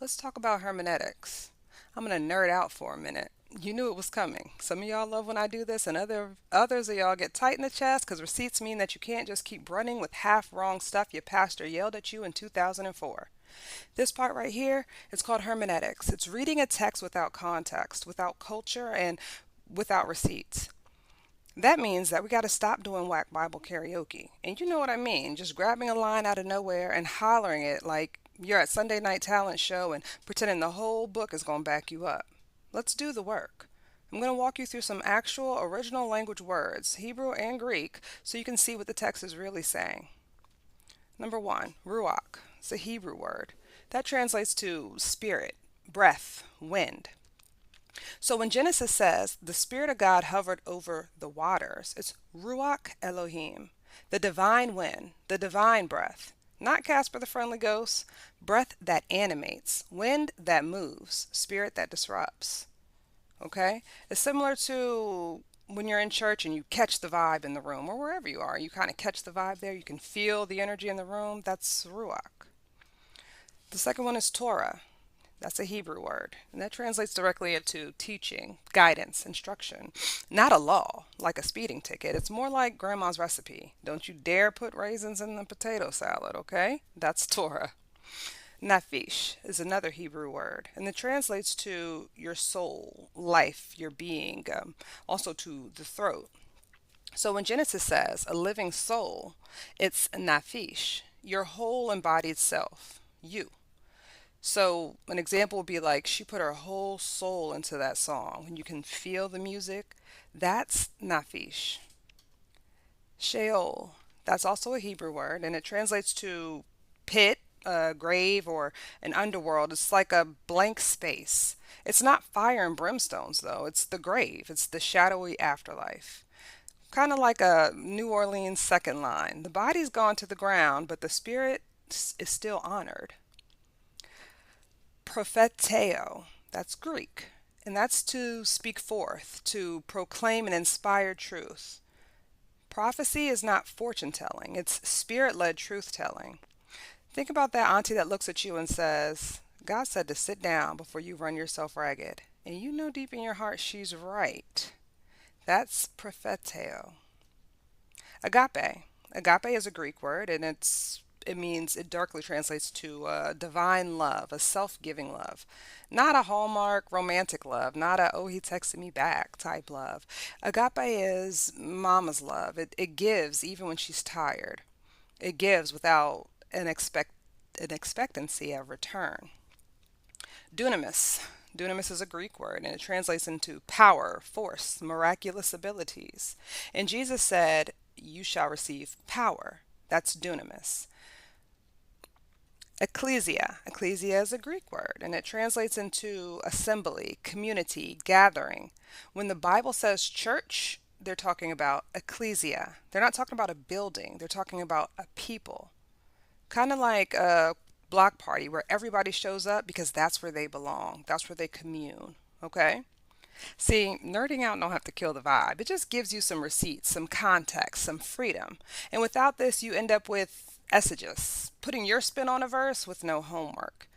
Let's talk about hermeneutics. I'm going to nerd out for a minute. You knew it was coming. Some of y'all love when I do this, and others of y'all get tight in the chest because receipts mean that you can't just keep running with half wrong stuff your pastor yelled at you in 2004. This part right here is called hermeneutics. It's reading a text without context, without culture, and without receipts. That means that we got to stop doing whack Bible karaoke. And you know what I mean, just grabbing a line out of nowhere and hollering it like you're at Sunday night talent show and pretending the whole book is going to back you up. Let's do the work. I'm going to walk you through some actual original language words, Hebrew and Greek, so you can see what the text is really saying. Number one, ruach. It's a Hebrew word. That translates to spirit, breath, wind. So when Genesis says the Spirit of God hovered over the waters, it's Ruach Elohim, the divine wind, the divine breath. Not Casper the Friendly Ghost, breath that animates, wind that moves, spirit that disrupts. Okay? It's similar to when you're in church and you catch the vibe in the room or wherever you are. You kind of catch the vibe there. You can feel the energy in the room. That's Ruach. The second one is Torah. That's a Hebrew word, and that translates directly into teaching, guidance, instruction. Not a law, like a speeding ticket. It's more like grandma's recipe. Don't you dare put raisins in the potato salad, okay? That's Torah. Nafish is another Hebrew word, and it translates to your soul, life, your being, also to the throat. So when Genesis says a living soul, it's nafish, your whole embodied self, you. So an example would be like she put her whole soul into that song. When you can feel the music, that's nafish. Sheol, that's also a Hebrew word, and it translates to pit, a grave, or an underworld. It's like a blank space. It's not fire and brimstones, though. It's the grave. It's the shadowy afterlife. Kind of like a New Orleans second line. The body's gone to the ground, but the spirit is still honored. Propheteo, that's Greek, and that's to speak forth, to proclaim an inspired truth. Prophecy is not fortune telling, it's spirit led truth telling. Think about that auntie that looks at you and says, God said to sit down before you run yourself ragged. And you know deep in your heart she's right. That's propheteo. Agape. Agape is a Greek word, and it darkly translates to divine love, a self-giving love, not a hallmark romantic love, not a oh he texted me back type love. Agape is mama's love. It gives even when she's tired. It gives without an expectancy of return. Dunamis. Dunamis is a Greek word and it translates into power, force, miraculous abilities. And Jesus said, you shall receive power. That's dunamis. Ecclesia. Ecclesia is a Greek word and it translates into assembly, community, gathering. When the Bible says church, they're talking about ecclesia. They're not talking about a building, they're talking about a people. Kind of like a block party where everybody shows up because that's where they belong, that's where they commune. Okay? See, nerding out don't have to kill the vibe. It just gives you some receipts, some context, some freedom. And without this, you end up with essages, putting your spin on a verse with no homework.